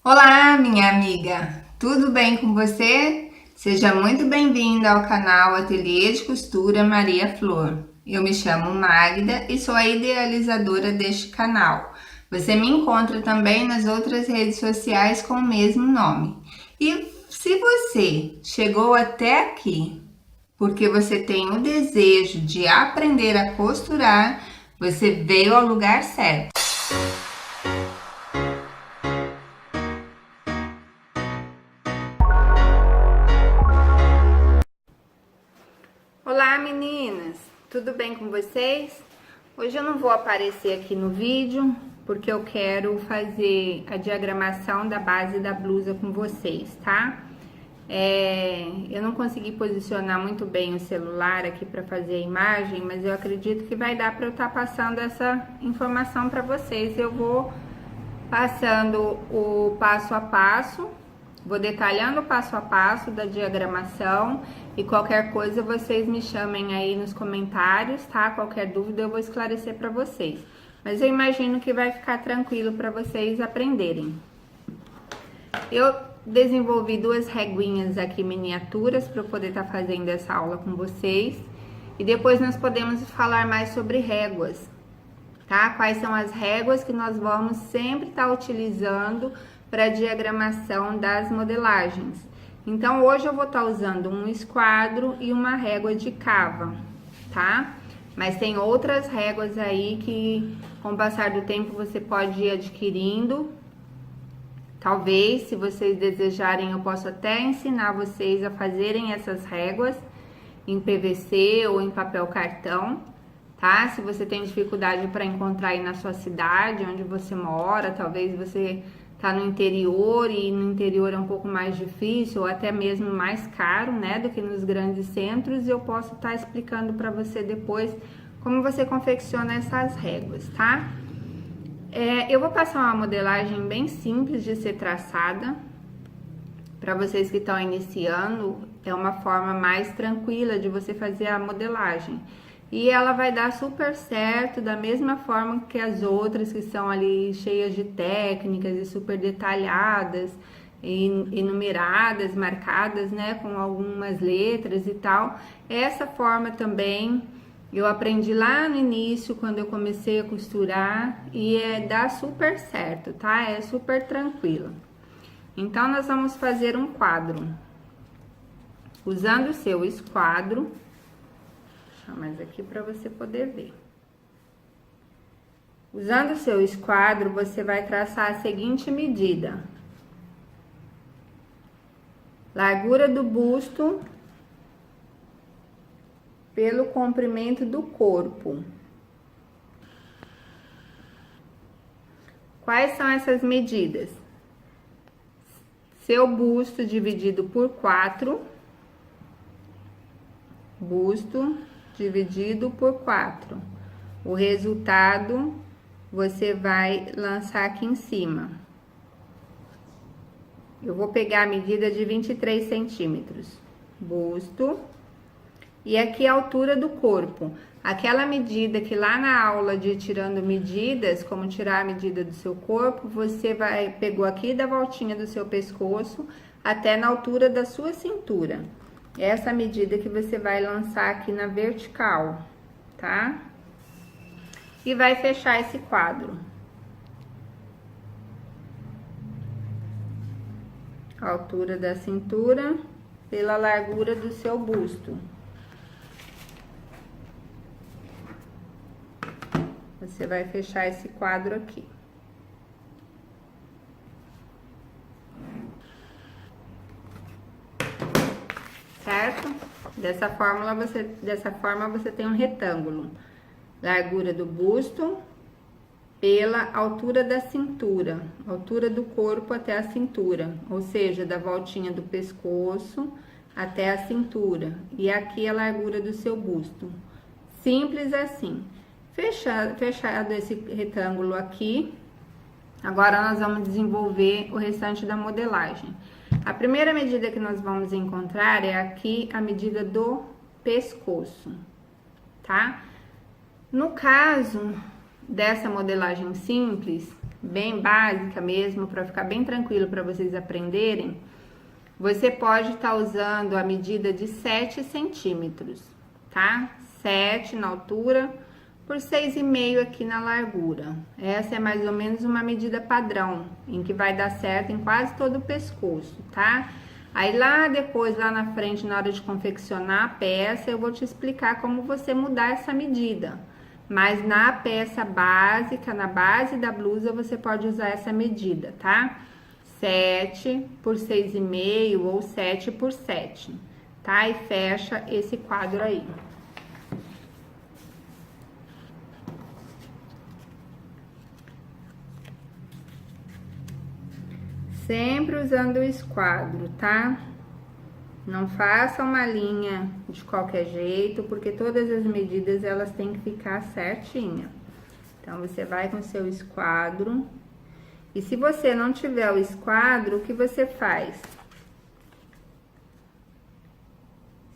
Olá, minha amiga! Tudo bem com você? Seja muito bem-vinda ao canal Ateliê de Costura Maria Flor. Eu me chamo Magda e sou a idealizadora deste canal. Você me encontra também nas outras redes sociais com o mesmo nome. E se você chegou até aqui porque você tem o desejo de aprender a costurar, você veio ao lugar certo. Olá meninas, tudo bem com vocês? Hoje eu não vou aparecer aqui no vídeo porque eu quero fazer a diagramação da base da blusa com vocês, tá? Eu não consegui posicionar muito bem o celular aqui para fazer a imagem, mas eu acredito que vai dar para eu estar passando essa informação para vocês. Eu vou passando o passo a passo. Vou detalhando o passo a passo da diagramação e qualquer coisa vocês me chamem aí nos comentários, tá? Qualquer dúvida eu vou esclarecer para vocês. Mas eu imagino que vai ficar tranquilo para vocês aprenderem. Eu desenvolvi duas reguinhas aqui miniaturas para eu poder estar fazendo essa aula com vocês. E depois nós podemos falar mais sobre réguas, tá? Quais são as réguas que nós vamos sempre estar utilizando para diagramação das modelagens. Então, hoje eu vou estar usando um esquadro e uma régua de cava, tá? Mas tem outras réguas aí que, com o passar do tempo, você pode ir adquirindo. Talvez, se vocês desejarem, eu posso até ensinar vocês a fazerem essas réguas em PVC ou em papel cartão, tá? Se você tem dificuldade para encontrar aí na sua cidade, onde você mora, talvez você tá no interior e no interior é um pouco mais difícil ou até mesmo mais caro, né, do que nos grandes centros, e eu posso estar explicando para você depois como você confecciona essas réguas, tá? Eu vou passar uma modelagem bem simples de ser traçada. Para vocês que estão iniciando, é uma forma mais tranquila de você fazer a modelagem. E ela vai dar super certo, da mesma forma que as outras que são ali cheias de técnicas e super detalhadas, e numeradas, marcadas, né, com algumas letras e tal. Essa forma também eu aprendi lá no início, quando eu comecei a costurar, e dá super certo, tá? É super tranquilo. Então, nós vamos fazer um quadro. Usando o seu esquadro, mais aqui para você poder ver. Usando o seu esquadro, você vai traçar a seguinte medida: largura do busto pelo comprimento do corpo. Quais são essas medidas? Seu busto dividido por 4, busto dividido por 4. O resultado você vai lançar aqui em cima. Eu vou pegar a medida de 23 centímetros. Busto. E aqui a altura do corpo. Aquela medida que lá na aula de tirando medidas, como tirar a medida do seu corpo, você pegou aqui da voltinha do seu pescoço até na altura da sua cintura. Essa medida que você vai lançar aqui na vertical, tá? E vai fechar esse quadro. A altura da cintura pela largura do seu busto. Você vai fechar esse quadro aqui. Certo? Dessa forma você tem um retângulo. Largura do busto pela altura da cintura, altura do corpo até a cintura, ou seja, da voltinha do pescoço até a cintura. E aqui a largura do seu busto. Simples assim. Fechado esse retângulo aqui, agora nós vamos desenvolver o restante da modelagem. A primeira medida que nós vamos encontrar é aqui a medida do pescoço, tá? No caso dessa modelagem simples, bem básica mesmo, para ficar bem tranquilo para vocês aprenderem, você pode estar usando a medida de 7 centímetros, tá? 7 na altura por 6,5 aqui na largura. Essa é mais ou menos uma medida padrão, em que vai dar certo em quase todo o pescoço, tá? Aí lá depois, lá na frente, na hora de confeccionar a peça, eu vou te explicar como você mudar essa medida. Mas na peça básica, na base da blusa, você pode usar essa medida, tá? 7 por 6,5 ou 7 por 7, tá? E fecha esse quadro aí. Sempre usando o esquadro, tá? Não faça uma linha de qualquer jeito, porque todas as medidas elas têm que ficar certinha. Então, você vai com o seu esquadro. E se você não tiver o esquadro, o que você faz?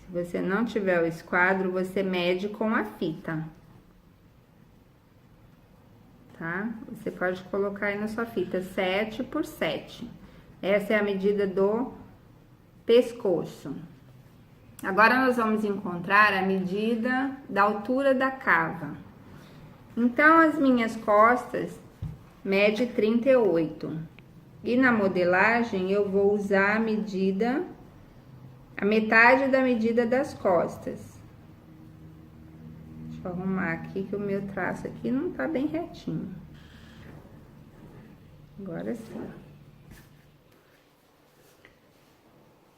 Se você não tiver o esquadro, você mede com a fita. Tá? Você pode colocar aí na sua fita 7 por 7. Essa é a medida do pescoço. Agora, nós vamos encontrar a medida da altura da cava. Então, as minhas costas mede 38. E na modelagem, eu vou usar a medida, a metade da medida das costas. Deixa eu arrumar aqui, que o meu traço aqui não tá bem retinho. Agora sim.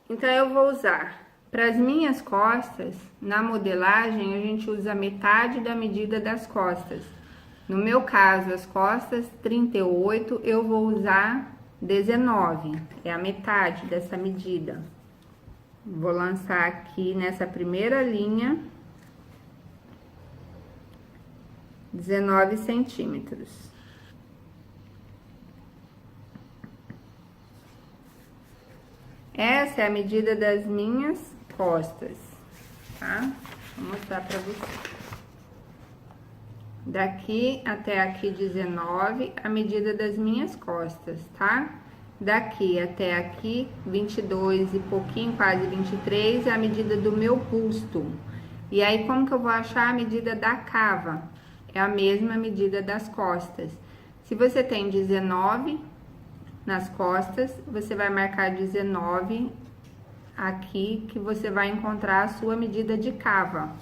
Então, eu vou usar, para as minhas costas, na modelagem, a gente usa metade da medida das costas. No meu caso, as costas 38, eu vou usar 19, é a metade dessa medida. Vou lançar aqui nessa primeira linha, 19 centímetros. Essa é a medida das minhas costas, tá? Vou mostrar pra vocês. Daqui até aqui 19, a medida das minhas costas, tá? Daqui até aqui 22 e pouquinho, quase 23, é a medida do meu busto. E aí, como que eu vou achar a medida da cava? É a mesma medida das costas. Se você tem 19 nas costas, você vai marcar 19 aqui, que você vai encontrar a sua medida de cava.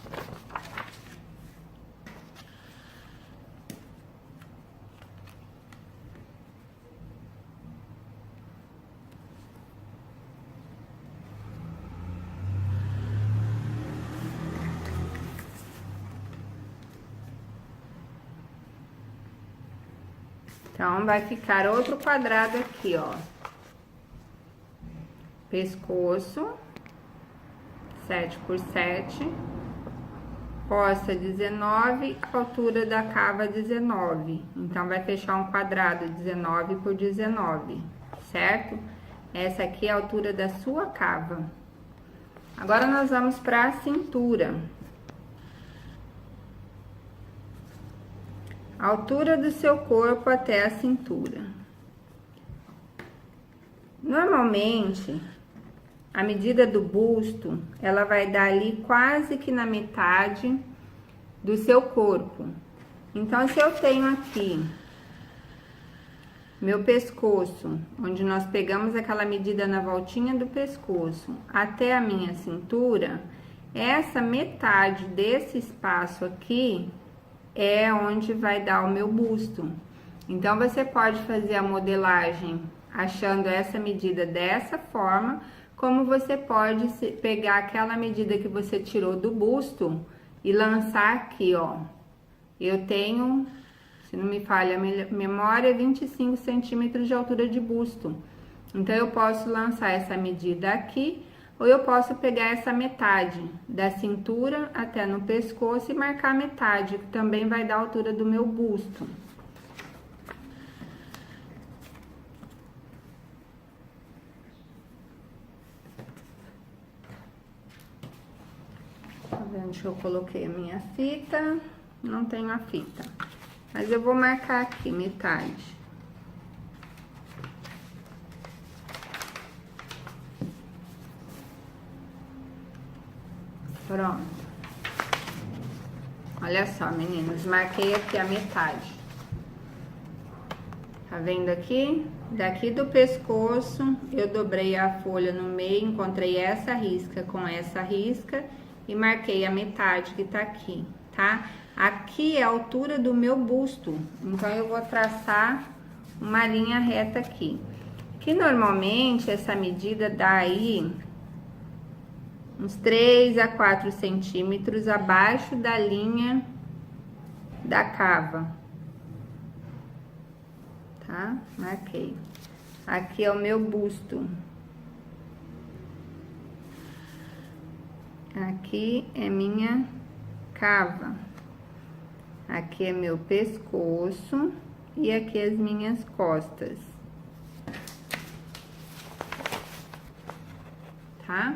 Então, vai ficar outro quadrado aqui, ó. Pescoço, 7 por 7. Costa 19, altura da cava 19. Então, vai fechar um quadrado 19 por 19, certo? Essa aqui é a altura da sua cava. Agora, nós vamos para a cintura. A altura do seu corpo até a cintura. Normalmente, a medida do busto, ela vai dar ali quase que na metade do seu corpo. Então, se eu tenho aqui meu pescoço, onde nós pegamos aquela medida na voltinha do pescoço, até a minha cintura, essa metade desse espaço aqui é onde vai dar o meu busto. Então, você pode fazer a modelagem achando essa medida dessa forma, como você pode pegar aquela medida que você tirou do busto e lançar aqui, ó. Eu tenho, se não me falha a memória, 25 centímetros de altura de busto. Então, eu posso lançar essa medida aqui, ou eu posso pegar essa metade da cintura até no pescoço e marcar a metade, que também vai dar a altura do meu busto. Tá vendo que eu coloquei a minha fita? Não tenho a fita. Mas eu vou marcar aqui metade. Pronto. Olha só, meninos, marquei aqui a metade. Tá vendo aqui? Daqui do pescoço, eu dobrei a folha no meio, encontrei essa risca com essa risca e marquei a metade que tá aqui, tá? Aqui é a altura do meu busto, então eu vou traçar uma linha reta aqui. Que normalmente essa medida dá aí uns 3 a 4 centímetros abaixo da linha da cava. Tá? Marquei. Aqui é o meu busto. Aqui é minha cava. Aqui é meu pescoço e aqui as minhas costas. Tá?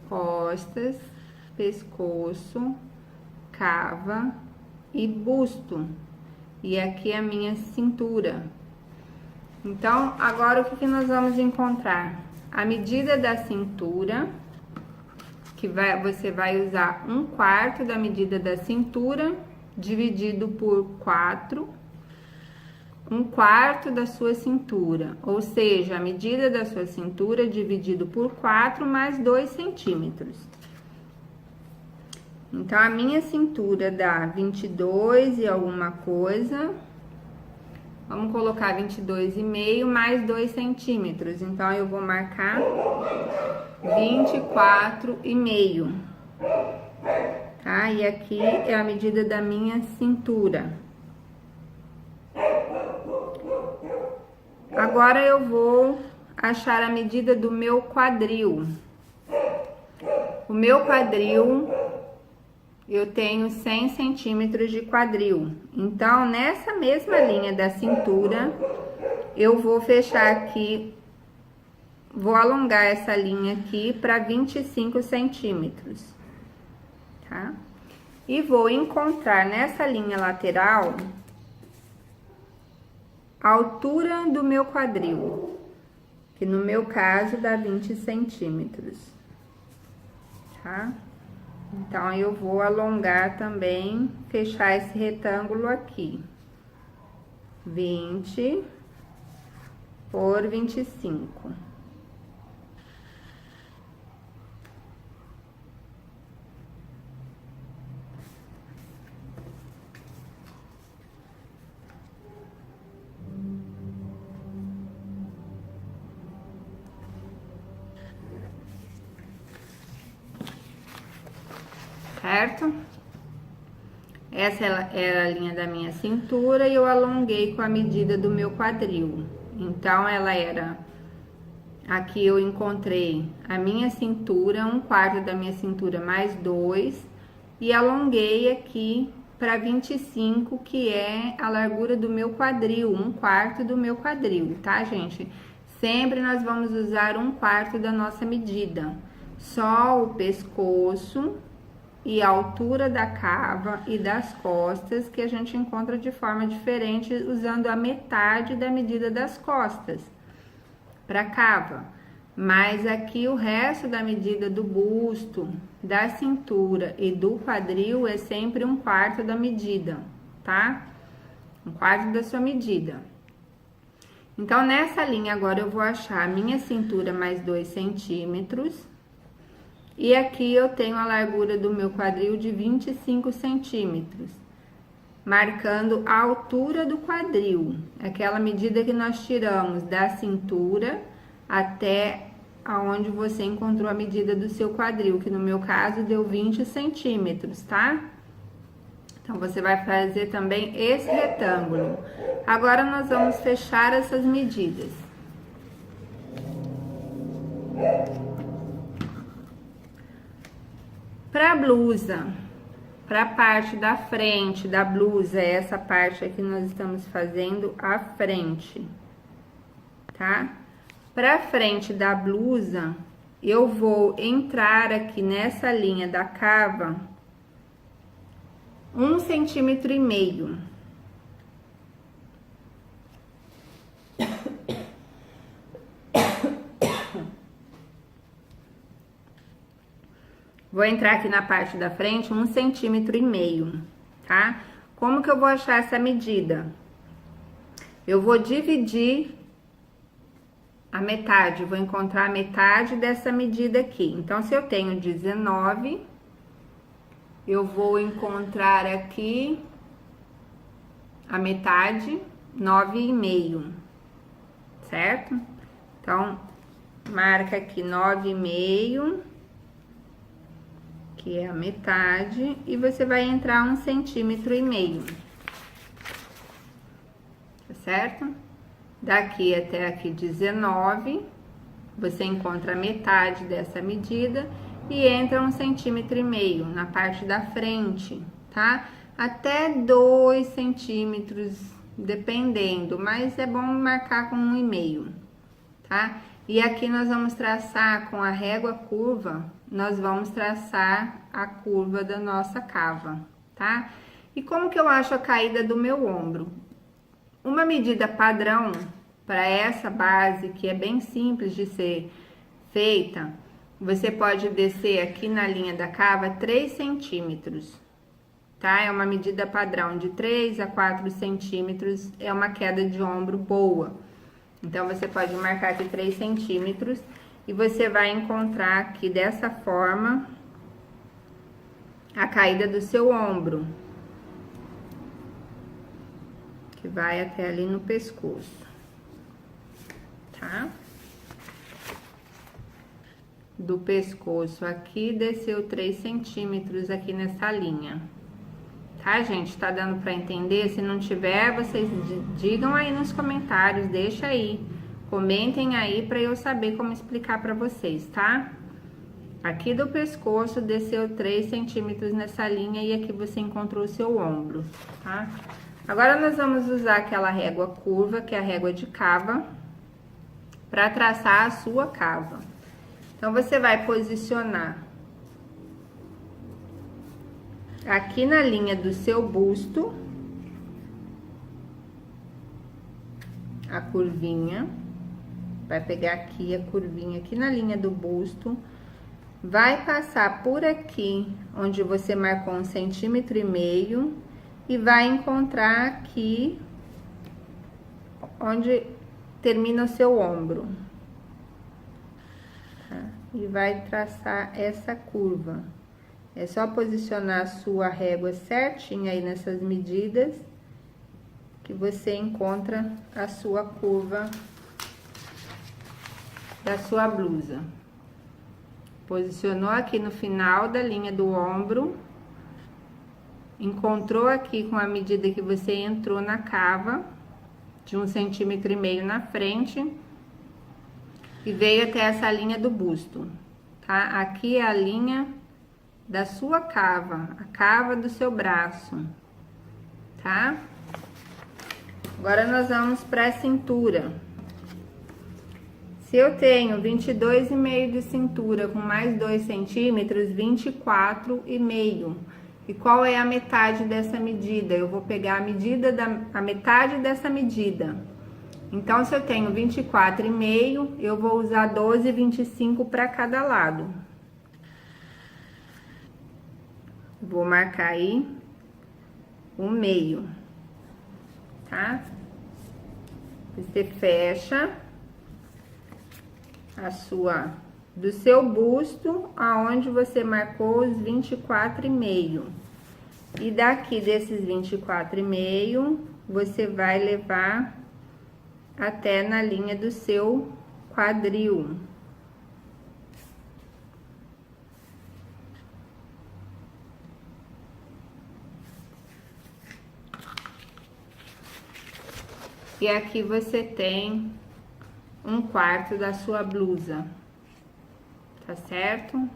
Costas, pescoço, cava e busto. E aqui a minha cintura. Então, agora o que nós vamos encontrar? A medida da cintura, que você vai usar 1/4 da medida da cintura, dividido por 4, 1/4 da sua cintura. Ou seja, a medida da sua cintura dividido por 4 mais 2 centímetros. Então, a minha cintura dá 22 e alguma coisa. Vamos colocar 22,5 mais 2 centímetros. Então, eu vou marcar 24,5. Tá? E aqui é a medida da minha cintura. Agora, eu vou achar a medida do meu quadril. O meu quadril... eu tenho 100 centímetros de quadril. Então, nessa mesma linha da cintura, eu vou fechar aqui, vou alongar essa linha aqui para 25 centímetros, tá? E vou encontrar nessa linha lateral a altura do meu quadril, que no meu caso dá 20 centímetros, tá? Então, eu vou alongar também, fechar esse retângulo aqui. 20 por 25. Certo? Essa era a linha da minha cintura e eu alonguei com a medida do meu quadril. Então, ela era... aqui eu encontrei a minha cintura, 1/4 da minha cintura mais 2, e alonguei aqui para 25, que é a largura do meu quadril, 1/4 do meu quadril, tá, gente? Sempre nós vamos usar 1/4 da nossa medida. Só o pescoço e a altura da cava e das costas que a gente encontra de forma diferente, usando a metade da medida das costas para cava. Mas aqui o resto da medida do busto, da cintura e do quadril é sempre 1/4 da medida, tá? 1/4 da sua medida. Então, nessa linha agora eu vou achar a minha cintura mais 2 centímetros. E aqui eu tenho a largura do meu quadril de 25 centímetros, marcando a altura do quadril, aquela medida que nós tiramos da cintura até aonde você encontrou a medida do seu quadril, que no meu caso deu 20 centímetros, tá? Então, você vai fazer também esse retângulo. Agora, nós vamos fechar essas medidas. Para a blusa, para a parte da frente da blusa, essa parte aqui nós estamos fazendo a frente, tá? Para a frente da blusa, eu vou entrar aqui nessa linha da cava 1,5 centímetros. Vou entrar aqui na parte da frente 1,5 centímetros, tá? Como que eu vou achar essa medida? Eu vou dividir a metade, vou encontrar a metade dessa medida aqui. Então, se eu tenho 19, eu vou encontrar aqui a metade, 9,5, certo? Então, marca aqui 9,5, que é a metade, e você vai entrar 1,5 centímetros, tá certo? Daqui até aqui 19, você encontra a metade dessa medida e entra 1,5 centímetros na parte da frente, tá? Até 2 centímetros, dependendo, mas é bom marcar com 1,5, tá? E aqui nós vamos traçar com a régua curva, nós vamos traçar a curva da nossa cava, tá? E como que eu acho a caída do meu ombro? Uma medida padrão para essa base, que é bem simples de ser feita, você pode descer aqui na linha da cava 3 centímetros, tá? É uma medida padrão de 3 a 4 centímetros, é uma queda de ombro boa. Então, você pode marcar aqui 3 centímetros e você vai encontrar aqui dessa forma a caída do seu ombro, que vai até ali no pescoço, tá? Do pescoço aqui, desceu 3 centímetros aqui nessa linha. Tá, gente? Tá dando pra entender? Se não tiver, vocês digam aí nos comentários, deixa aí. Comentem aí pra eu saber como explicar pra vocês, tá? Aqui do pescoço, desceu 3 centímetros nessa linha e aqui você encontrou o seu ombro, tá? Agora, nós vamos usar aquela régua curva, que é a régua de cava, pra traçar a sua cava. Então, você vai posicionar aqui na linha do seu busto, a curvinha, vai pegar aqui a curvinha aqui na linha do busto, vai passar por aqui, onde você marcou 1,5 centímetros, e vai encontrar aqui, onde termina o seu ombro, tá? E vai traçar essa curva. É só posicionar a sua régua certinha aí nessas medidas, que você encontra a sua curva da sua blusa. Posicionou aqui no final da linha do ombro, encontrou aqui com a medida que você entrou na cava, de 1,5 centímetros na frente, e veio até essa linha do busto, tá? Aqui é a linha da sua cava, a cava do seu braço, tá? Agora, nós vamos para a cintura. Se eu tenho 22,5 de cintura com mais 2 centímetros, 24,5. E qual é a metade dessa medida? Eu vou pegar a medida a metade dessa medida. Então, se eu tenho 24,5, eu vou usar 12,25 para cada lado. Vou marcar aí o meio, tá? Você fecha a do seu busto, aonde você marcou os 24,5. E daqui desses 24,5, você vai levar até na linha do seu quadril. E aqui você tem 1/4 da sua blusa, tá certo?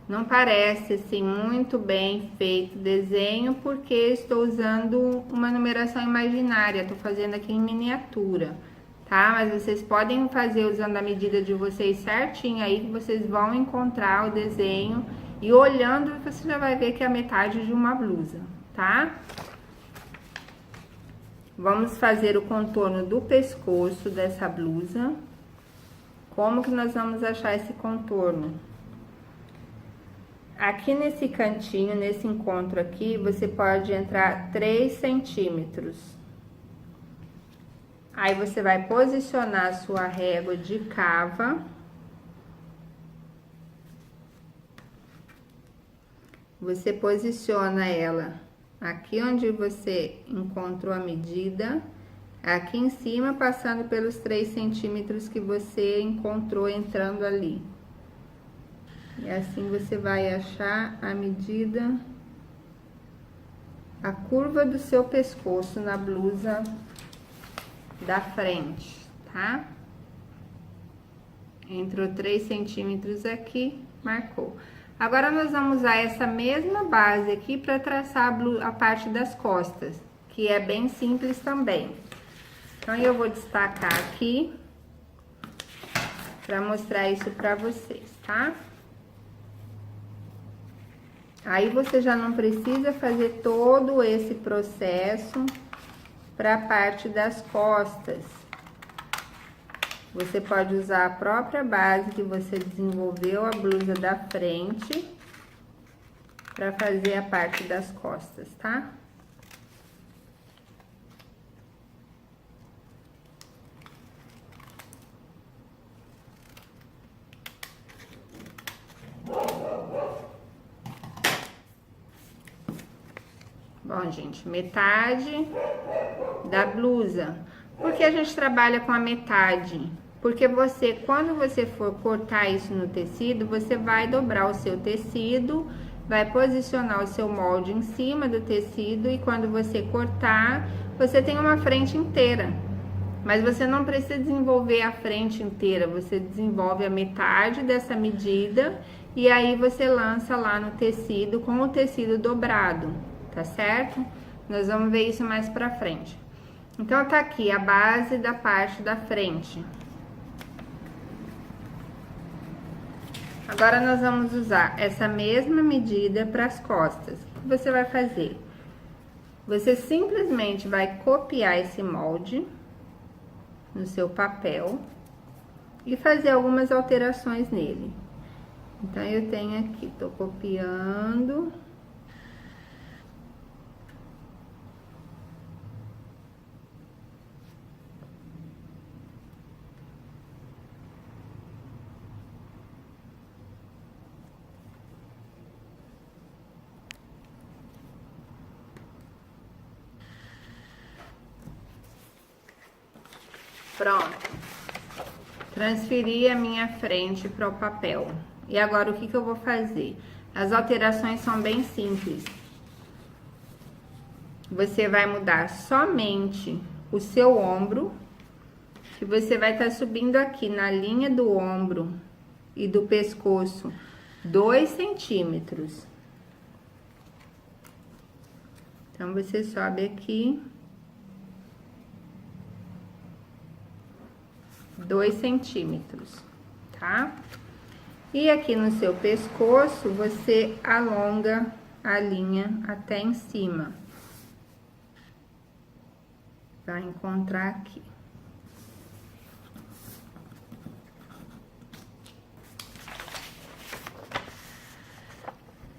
Não parece assim muito bem feito o desenho, porque estou usando uma numeração imaginária, tô fazendo aqui em miniatura, tá? Mas vocês podem fazer usando a medida de vocês certinho aí, que vocês vão encontrar o desenho, e olhando você já vai ver que é a metade de uma blusa, tá? Vamos fazer o contorno do pescoço dessa blusa. Como que nós vamos achar esse contorno? Aqui nesse cantinho, nesse encontro aqui, você pode entrar 3 centímetros. Aí, você vai posicionar a sua régua de cava. Você posiciona ela aqui onde você encontrou a medida, aqui em cima, passando pelos 3 centímetros que você encontrou entrando ali. E assim você vai achar a medida, a curva do seu pescoço na blusa da frente, tá? Entrou 3 centímetros aqui, marcou. Agora, nós vamos usar essa mesma base aqui para traçar a parte das costas, que é bem simples também. Então, eu vou destacar aqui para mostrar isso para vocês, tá? Aí, você já não precisa fazer todo esse processo para a parte das costas. Você pode usar a própria base que você desenvolveu a blusa da frente para fazer a parte das costas, tá? Bom, gente, metade da blusa. Por que a gente trabalha com a metade? Porque você, quando você for cortar isso no tecido, você vai dobrar o seu tecido, vai posicionar o seu molde em cima do tecido e quando você cortar, você tem uma frente inteira. Mas você não precisa desenvolver a frente inteira, você desenvolve a metade dessa medida e aí você lança lá no tecido com o tecido dobrado, tá certo? Nós vamos ver isso mais pra frente. Então, tá aqui a base da parte da frente. Agora, nós vamos usar essa mesma medida para as costas. O que você vai fazer? Você simplesmente vai copiar esse molde no seu papel e fazer algumas alterações nele. Então, eu tenho aqui, tô copiando. Pronto. Transferi a minha frente para o papel. E agora, o que eu vou fazer? As alterações são bem simples. Você vai mudar somente o seu ombro, que você vai estar subindo aqui na linha do ombro e do pescoço 2 centímetros. Então, você sobe aqui 2 centímetros, tá? E aqui no seu pescoço, você alonga a linha até em cima. Vai encontrar aqui.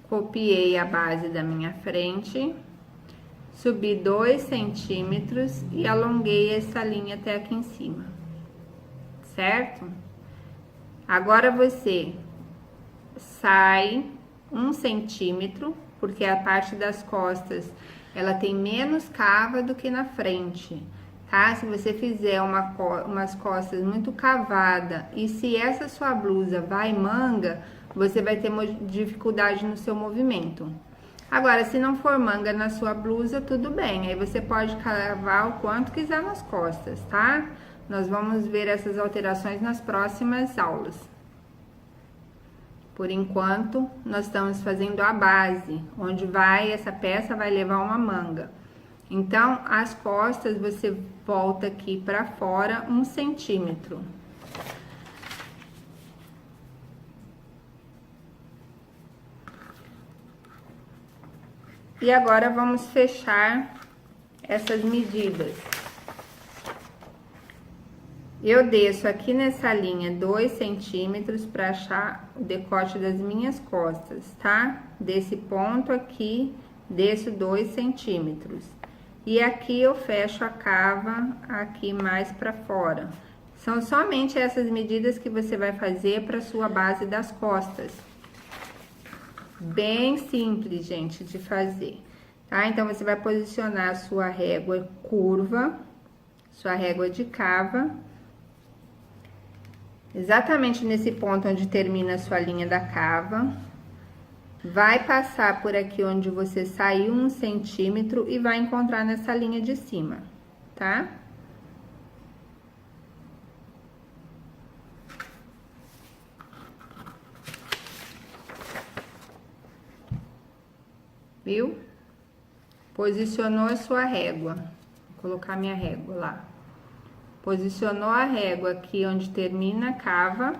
Copiei a base da minha frente, subi 2 centímetros e alonguei essa linha até aqui em cima, certo? Agora, você sai 1 centímetro, porque a parte das costas, ela tem menos cava do que na frente, tá? Se você fizer umas costas muito cavada e se essa sua blusa vai manga, você vai ter dificuldade no seu movimento. Agora, se não for manga na sua blusa, tudo bem, aí você pode cavar o quanto quiser nas costas, tá? Nós vamos ver essas alterações nas próximas aulas. Por enquanto, nós estamos fazendo a base, onde essa peça vai levar uma manga. Então, as costas, você volta aqui pra fora 1 centímetro. E agora, vamos fechar essas medidas. Eu desço aqui nessa linha 2 centímetros para achar o decote das minhas costas, tá? Desse ponto aqui, desço 2 centímetros. E aqui eu fecho a cava aqui mais para fora. São somente essas medidas que você vai fazer para sua base das costas. Bem simples, gente, de fazer, tá? Então, você vai posicionar a sua régua curva, sua régua de cava, exatamente nesse ponto onde termina a sua linha da cava. Vai passar por aqui onde você saiu 1 centímetro e vai encontrar nessa linha de cima, tá? Viu? Posicionou a sua régua. Vou colocar minha régua lá. Posicionou a régua aqui onde termina a cava.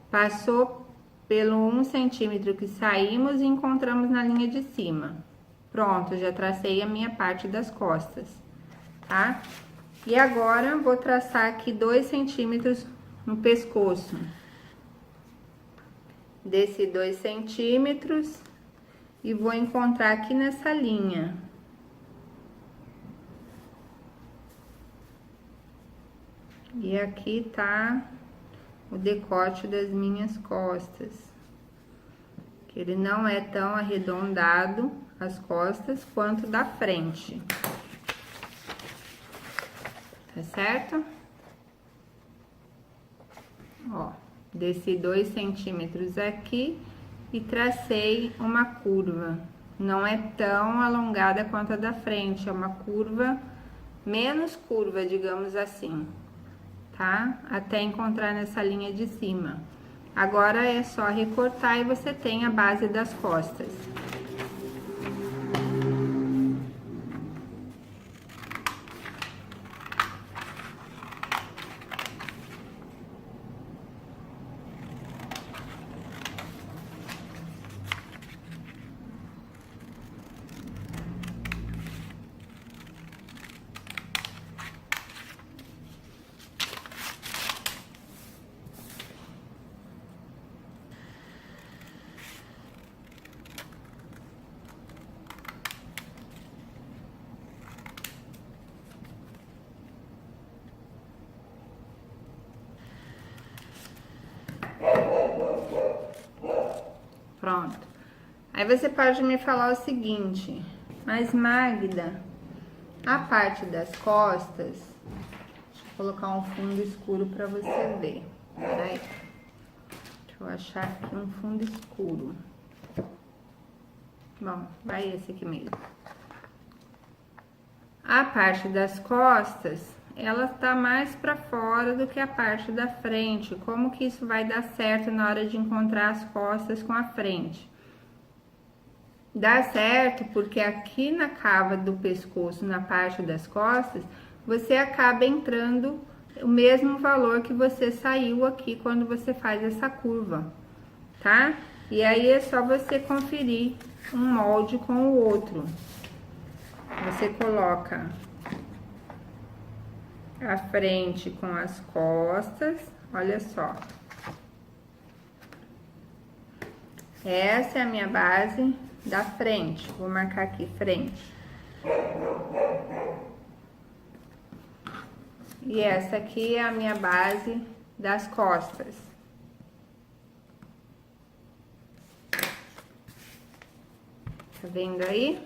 Passou pelo 1 centímetro que saímos e encontramos na linha de cima. Pronto, já tracei a minha parte das costas, tá? E agora, vou traçar aqui 2 centímetros no pescoço. Desci 2 centímetros e vou encontrar aqui nessa linha. E aqui tá o decote das minhas costas, que ele não é tão arredondado as costas quanto da frente, tá certo? Ó, desci 2 centímetros aqui e tracei uma curva. Não é tão alongada quanto a da frente, é uma curva menos curva, digamos assim, tá? Até encontrar nessa linha de cima. Agora é só recortar e você tem a base das costas. Pronto. Aí você pode me falar o seguinte: mas Magda, a parte das costas, deixa eu colocar um fundo escuro para você ver. Peraí. Deixa eu achar aqui um fundo escuro. Bom, vai esse aqui mesmo. A parte das costas, ela tá mais para fora do que a parte da frente. Como que isso vai dar certo na hora de encontrar as costas com a frente? Dá certo porque aqui na cava do pescoço, na parte das costas, você acaba entrando o mesmo valor que você saiu aqui quando você faz essa curva, tá? E aí é só você conferir um molde com o outro. Você coloca a frente com as costas, olha só. Essa é a minha base da frente. Vou marcar aqui frente. E essa aqui é a minha base das costas. Tá vendo aí?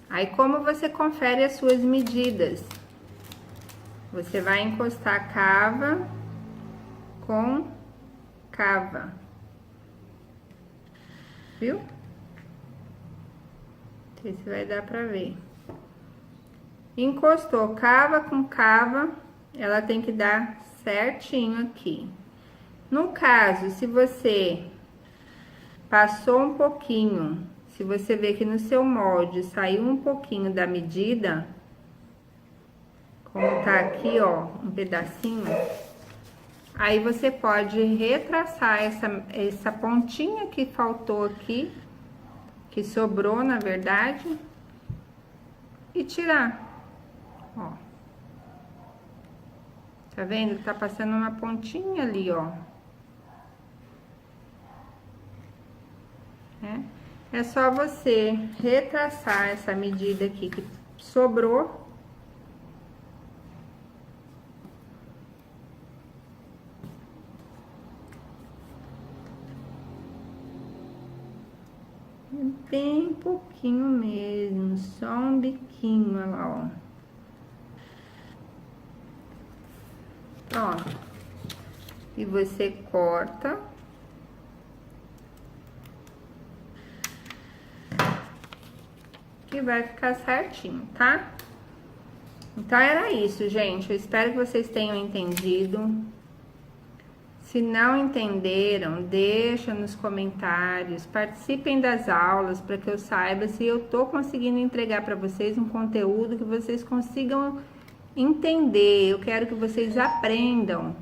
Aí, como você confere as suas medidas? Você vai encostar cava com cava. Viu? Não sei se vai dar pra ver. Encostou cava com cava, ela tem que dar certinho aqui. No caso, se você passou um pouquinho, se você vê que no seu molde saiu um pouquinho da medida, como tá aqui, ó, um pedacinho, aí você pode retraçar essa pontinha que faltou aqui, que sobrou, na verdade, e tirar, ó. Tá vendo? Tá passando uma pontinha ali, ó. É só você retraçar essa medida aqui que sobrou. Bem pouquinho mesmo, só um biquinho, olha lá, ó. Pronto. E você corta. Que vai ficar certinho, tá? Então, era isso, gente. Eu espero que vocês tenham entendido. Se não entenderam, deixa nos comentários. Participem das aulas para que eu saiba se eu tô conseguindo entregar para vocês um conteúdo que vocês consigam entender. Eu quero que vocês aprendam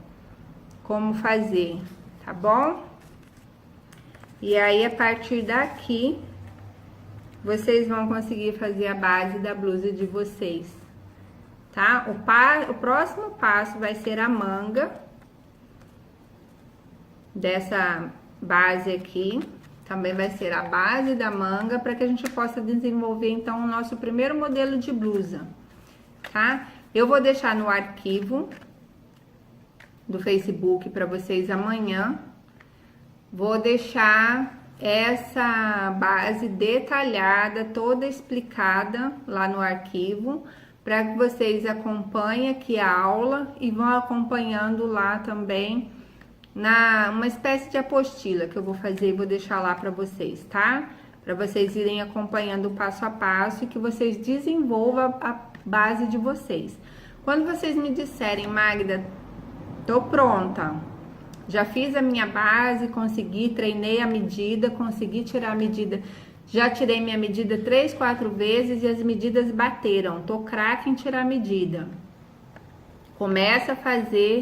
como fazer, tá bom? E aí, a partir daqui, vocês vão conseguir fazer a base da blusa de vocês, tá? O próximo passo vai ser a manga dessa base aqui. Também vai ser a base da manga para que a gente possa desenvolver, então, o nosso primeiro modelo de blusa, tá? Eu vou deixar no arquivo do Facebook para vocês amanhã. Vou deixar essa base detalhada, toda explicada lá no arquivo, para que vocês acompanhem aqui a aula e vão acompanhando lá também uma espécie de apostila que eu vou fazer e vou deixar lá para vocês, tá? Para vocês irem acompanhando o passo a passo e que vocês desenvolvam a base de vocês. Quando vocês me disserem, Magda, tô pronta, já fiz a minha base, consegui, treinei a medida, consegui tirar a medida. Já tirei minha medida 3, 4 vezes e as medidas bateram. Tô craque em tirar a medida. Começa a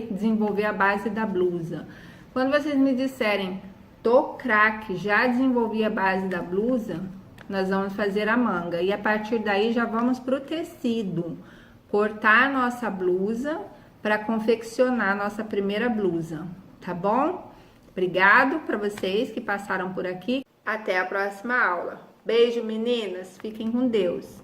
desenvolver a base da blusa. Quando vocês me disserem, tô craque, já desenvolvi a base da blusa, nós vamos fazer a manga. E a partir daí já vamos pro tecido. Cortar a nossa blusa para confeccionar a nossa primeira blusa. Tá bom? Obrigado para vocês que passaram por aqui. Até a próxima aula. Beijo, meninas. Fiquem com Deus.